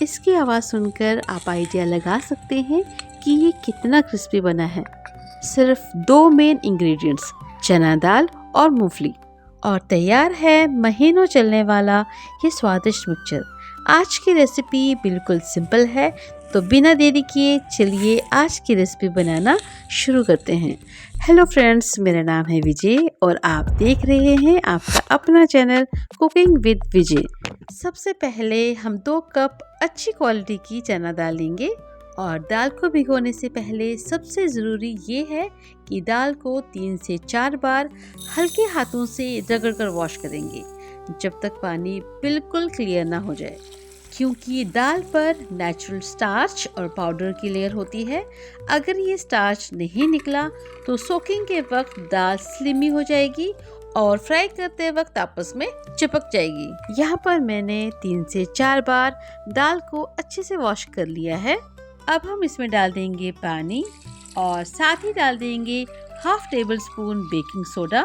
इसकी आवाज़ सुनकर आप आइडिया लगा सकते हैं कि ये कितना क्रिस्पी बना है। सिर्फ 2 मेन इंग्रेडिएंट्स, चना दाल और मूंगफली, और तैयार है महीनों चलने वाला ये स्वादिष्ट मिक्सचर। आज की रेसिपी बिल्कुल सिंपल है, तो बिना देरी किए चलिए आज की रेसिपी बनाना शुरू करते हैं। हेलो फ्रेंड्स, मेरा नाम है विजय और आप देख रहे हैं आपका अपना चैनल कुकिंग विद विजय। सबसे पहले हम 2 कप अच्छी क्वालिटी की चना दाल लेंगे और दाल को भिगोने से पहले सबसे ज़रूरी ये है कि दाल को 3 से 4 बार हल्के हाथों से रगड़कर वॉश करेंगे जब तक पानी बिल्कुल क्लियर ना हो जाए, क्योंकि दाल पर नेचुरल स्टार्च और पाउडर की लेयर होती है। अगर ये स्टार्च नहीं निकला तो सोकिंग के वक्त दाल स्लिमी हो जाएगी और फ्राई करते वक्त आपस में चिपक जाएगी। यहाँ पर मैंने 3 से 4 बार दाल को अच्छे से वॉश कर लिया है। अब हम इसमें डाल देंगे पानी और साथ ही डाल देंगे half table spoon baking soda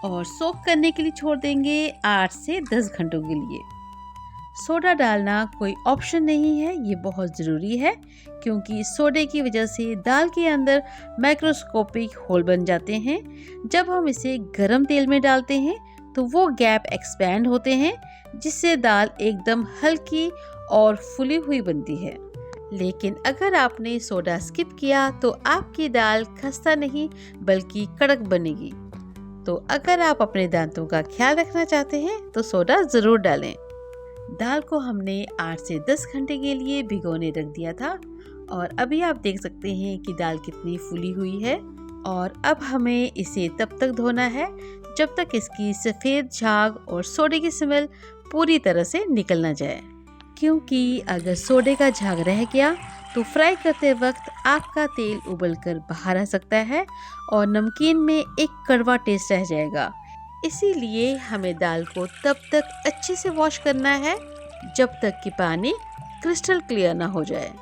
और सोक करने के लिए छोड़ देंगे 8 से 10 घंटों के लिए। सोडा डालना कोई ऑप्शन नहीं है, ये बहुत ज़रूरी है, क्योंकि सोडे की वजह से दाल के अंदर माइक्रोस्कोपिक होल बन जाते हैं। जब हम इसे गर्म तेल में डालते हैं तो वो गैप एक्सपैंड होते हैं, जिससे दाल एकदम हल्की और फुली हुई बनती है। लेकिन अगर आपने सोडा स्किप किया तो आपकी दाल खस्ता नहीं बल्कि कड़क बनेगी। तो अगर आप अपने दांतों का ख्याल रखना चाहते हैं तो सोडा ज़रूर डालें। दाल को हमने 8 से 10 घंटे के लिए भिगोने रख दिया था और अभी आप देख सकते हैं कि दाल कितनी फूली हुई है। और अब हमें इसे तब तक धोना है जब तक इसकी सफ़ेद झाग और सोडे की स्मेल पूरी तरह से निकल ना जाए, क्योंकि अगर सोडे का झाग रह गया तो फ्राई करते वक्त आपका तेल उबलकर बाहर आ सकता है और नमकीन में एक कड़वा टेस्ट रह जाएगा। इसीलिए हमें दाल को तब तक अच्छे से वॉश करना है जब तक कि पानी क्रिस्टल क्लियर ना हो जाए।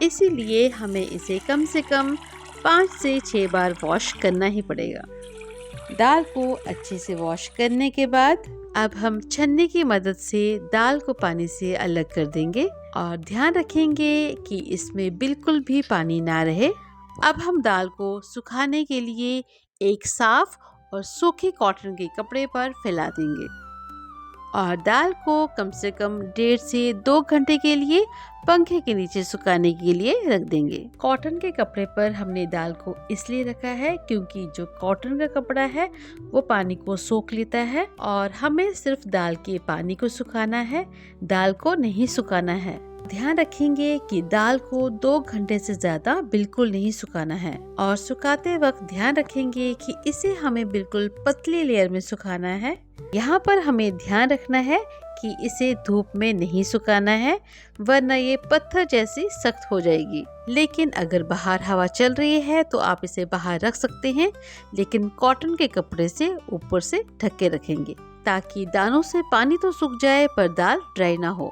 इसीलिए हमें इसे कम से कम 5 से 6 बार वॉश करना ही पड़ेगा। दाल को अच्छे से वॉश करने के बाद अब हम छन्नी की मदद से दाल को पानी से अलग कर देंगे और ध्यान रखेंगे कि इसमें बिल्कुल भी पानी ना रहे। अब हम दाल को सुखाने के लिए एक साफ और सूखे कॉटन के कपड़े पर फैला देंगे और दाल को कम से कम 1.5 से 2 घंटे के लिए पंखे के नीचे सुखाने के लिए रख देंगे। कॉटन के कपड़े पर हमने दाल को इसलिए रखा है क्योंकि जो कॉटन का कपड़ा है वो पानी को सोख लेता है और हमें सिर्फ दाल के पानी को सुखाना है, दाल को नहीं सुखाना है। ध्यान रखेंगे कि दाल को 2 घंटे से ज्यादा बिल्कुल नहीं सुखाना है और सुखाते वक्त ध्यान रखेंगे कि इसे हमें बिल्कुल पतली लेयर में सुखाना है। यहाँ पर हमें ध्यान रखना है कि इसे धूप में नहीं सुखाना है, वरना ये पत्थर जैसी सख्त हो जाएगी। लेकिन अगर बाहर हवा चल रही है तो आप इसे बाहर रख सकते हैं, लेकिन कॉटन के कपड़े से ऊपर से ढक के रखेंगे ताकि दानों से पानी तो सूख जाए पर दाल ड्राई ना हो।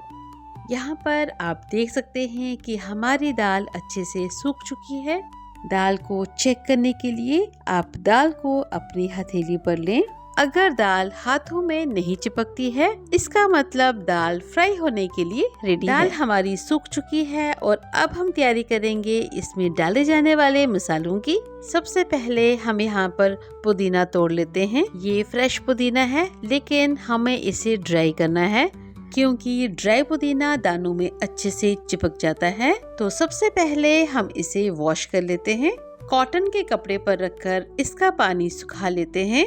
यहाँ पर आप देख सकते हैं कि हमारी दाल अच्छे से सूख चुकी है। दाल को चेक करने के लिए आप दाल को अपनी हथेली पर लें। अगर दाल हाथों में नहीं चिपकती है, इसका मतलब दाल फ्राई होने के लिए रेडी है। दाल हमारी सूख चुकी है और अब हम तैयारी करेंगे इसमें डाले जाने वाले मसालों की। सबसे पहले हम यहाँ पर पुदीना तोड़ लेते हैं। ये फ्रेश पुदीना है, लेकिन हमें इसे ड्राई करना है क्योंकि ड्राई पुदीना दानों में अच्छे से चिपक जाता है। तो सबसे पहले हम इसे वॉश कर लेते हैं। कॉटन के कपड़े पर रखकर इसका पानी सुखा लेते हैं।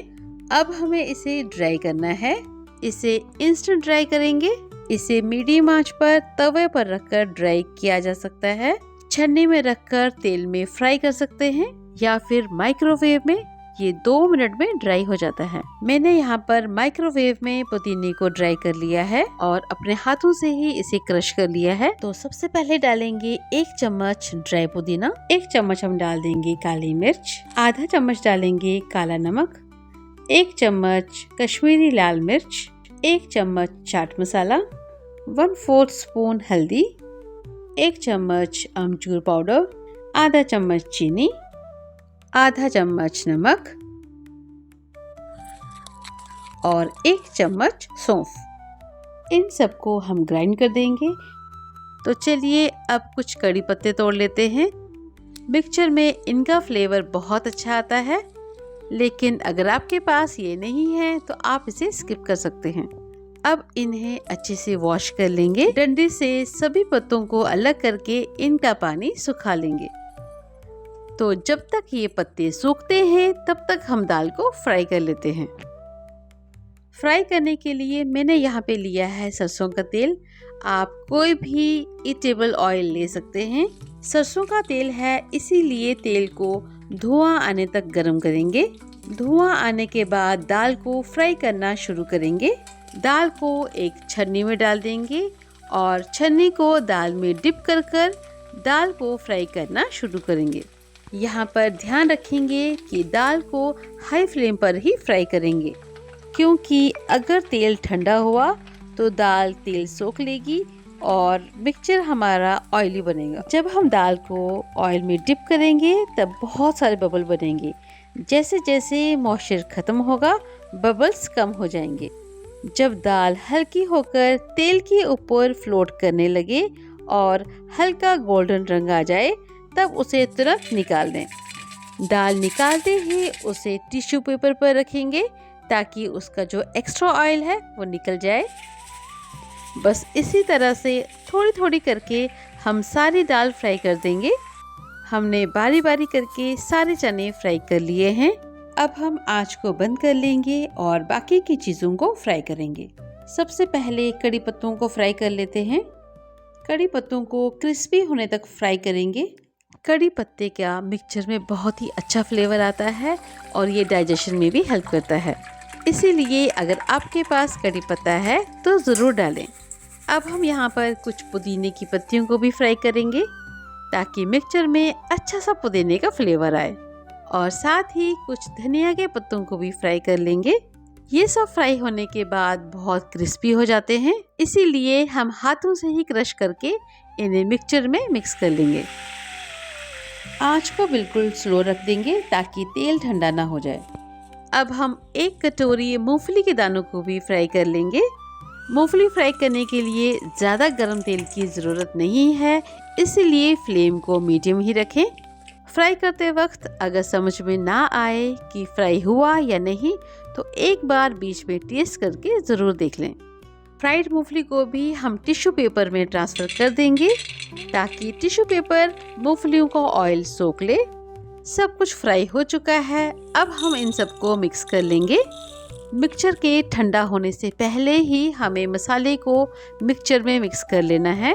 अब हमें इसे ड्राई करना है। इसे इंस्टेंट ड्राई करेंगे। इसे मीडियम आंच पर तवे पर रखकर ड्राई किया जा सकता है। छन्नी में रखकर तेल में फ्राई कर सकते हैं या फिर माइक्रोवेव में। ये 2 मिनट में ड्राई हो जाता है। मैंने यहाँ पर माइक्रोवेव में पुदीने को ड्राई कर लिया है और अपने हाथों से ही इसे क्रश कर लिया है। तो सबसे पहले डालेंगे 1 चम्मच ड्राई पुदीना, 1 चम्मच हम डाल देंगे काली मिर्च, आधा चम्मच डालेंगे काला नमक, 1 चम्मच कश्मीरी लाल मिर्च, 1 चम्मच चाट मसाला, 1/4 स्पून हल्दी, 1 चम्मच अमचूर पाउडर, आधा चम्मच चीनी, आधा चम्मच नमक और 1 चम्मच सौंफ। इन सबको हम ग्राइंड कर देंगे तो चलिए अब कुछ कड़ी पत्ते तोड़ लेते हैं। मिक्सचर में इनका फ्लेवर बहुत अच्छा आता है, लेकिन अगर आपके पास ये नहीं है तो आप इसे स्किप कर सकते हैं। अब इन्हें अच्छे से वॉश कर लेंगे। डंडे से सभी पत्तों को अलग करके इनका पानी सुखा लेंगे। तो जब तक ये पत्ते सूखते हैं तब तक हम दाल को फ्राई कर लेते हैं। फ्राई करने के लिए मैंने यहाँ पे लिया है सरसों का तेल। आप कोई भी ईटेबल ऑयल ले सकते हैं। सरसों का तेल है, इसीलिए तेल को धुआं आने तक गर्म करेंगे। धुआं आने के बाद दाल को फ्राई करना शुरू करेंगे। दाल को एक छन्नी में डाल देंगे और छन्नी को दाल में डिप कर कर दाल को फ्राई करना शुरू करेंगे। यहाँ पर ध्यान रखेंगे कि दाल को हाई फ्लेम पर ही फ्राई करेंगे, क्योंकि अगर तेल ठंडा हुआ तो दाल तेल सोख लेगी और मिक्सचर हमारा ऑयली बनेगा। जब हम दाल को ऑयल में डिप करेंगे तब बहुत सारे बबल बनेंगे। जैसे जैसे मॉइस्चर खत्म होगा बबल्स कम हो जाएंगे। जब दाल हल्की होकर तेल के ऊपर फ्लोट करने लगे और हल्का गोल्डन रंग आ जाए तब उसे तुरंत निकाल दें। दाल निकालते ही उसे टिश्यू पेपर पर रखेंगे ताकि उसका जो एक्स्ट्रा ऑयल है वो निकल जाए। बस इसी तरह से थोड़ी थोड़ी करके हम सारी दाल फ्राई कर देंगे। हमने बारी बारी करके सारे चने फ्राई कर लिए हैं। अब हम आंच को बंद कर लेंगे और बाकी की चीज़ों को फ्राई करेंगे। सबसे पहले कड़ी पत्तों को फ्राई कर लेते हैं। कड़ी पत्तों को क्रिस्पी होने तक फ्राई करेंगे। कड़ी पत्ते का मिक्सचर में बहुत ही अच्छा फ्लेवर आता है और ये डाइजेशन में भी हेल्प करता है। इसीलिए अगर आपके पास कड़ी पत्ता है तो ज़रूर डालें। अब हम यहाँ पर कुछ पुदीने की पत्तियों को भी फ्राई करेंगे ताकि मिक्सचर में अच्छा सा पुदीने का फ्लेवर आए, और साथ ही कुछ धनिया के पत्तों को भी फ्राई कर लेंगे। ये सब फ्राई होने के बाद बहुत क्रिस्पी हो जाते हैं, इसीलिए हम हाथों से ही क्रश करके इन्हें मिक्सचर में मिक्स कर लेंगे। आंच को बिल्कुल स्लो रख देंगे ताकि तेल ठंडा ना हो जाए। अब हम एक कटोरी मूंगफली के दानों को भी फ्राई कर लेंगे। मूंगफली फ्राई करने के लिए ज़्यादा गर्म तेल की ज़रूरत नहीं है, इसलिए फ्लेम को मीडियम ही रखें। फ्राई करते वक्त अगर समझ में ना आए कि फ्राई हुआ या नहीं तो एक बार बीच में टेस्ट करके ज़रूर देख लें। फ्राइड मूंगफली को भी हम टिश्यू पेपर में ट्रांसफ़र कर देंगे ताकि टिश्यू पेपर मूंगफलियों को ऑयल सोख ले। सब कुछ फ्राई हो चुका है। अब हम इन सबको मिक्स कर लेंगे। मिक्सचर के ठंडा होने से पहले ही हमें मसाले को मिक्सचर में मिक्स कर लेना है,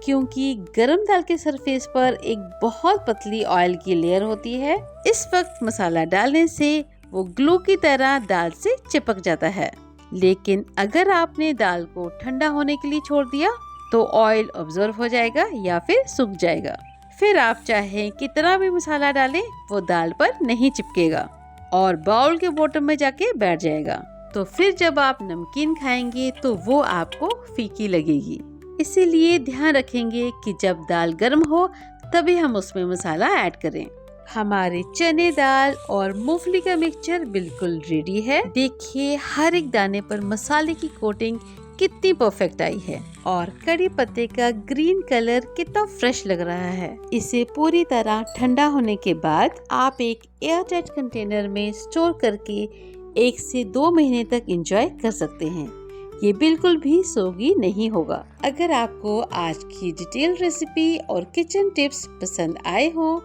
क्योंकि गरम दाल के सरफेस पर एक बहुत पतली ऑयल की लेयर होती है। इस वक्त मसाला डालने से वो ग्लू की तरह दाल से चिपक जाता है। लेकिन अगर आपने दाल को ठंडा होने के लिए छोड़ दिया तो ऑयल ऑब्जर्व हो जाएगा या फिर सूख जाएगा। फिर आप चाहे कितना भी मसाला डालें वो दाल पर नहीं चिपकेगा और बाउल के बॉटम में जाके बैठ जाएगा। तो फिर जब आप नमकीन खाएंगे तो वो आपको फीकी लगेगी। इसीलिए ध्यान रखेंगे कि जब दाल गर्म हो तभी हम उसमें मसाला ऐड करें। हमारे चने दाल और मूंगफली का मिक्सचर बिल्कुल रेडी है। देखिए हर एक दाने पर मसाले की कोटिंग कितनी परफेक्ट आई है और कड़ी पत्ते का ग्रीन कलर कितना फ्रेश लग रहा है। इसे पूरी तरह ठंडा होने के बाद आप एक एयरटाइट कंटेनर में स्टोर करके 1 से 2 महीने तक एंजॉय कर सकते हैं। ये बिल्कुल भी सोगी नहीं होगा। अगर आपको आज की डिटेल रेसिपी और किचन टिप्स पसंद आए हो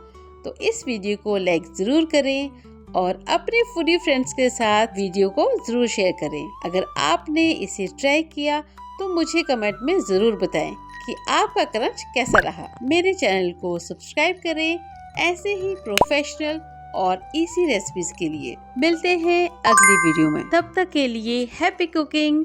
तो इस वीडियो को लाइक जरूर करें और अपने फूडी फ्रेंड्स के साथ वीडियो को जरूर शेयर करें। अगर आपने इसे ट्राई किया तो मुझे कमेंट में जरूर बताएं कि आपका क्रंच कैसा रहा। मेरे चैनल को सब्सक्राइब करें ऐसे ही प्रोफेशनल और इजी रेसिपीज के लिए। मिलते हैं अगली वीडियो में, तब तक के लिए हैप्पी कुकिंग।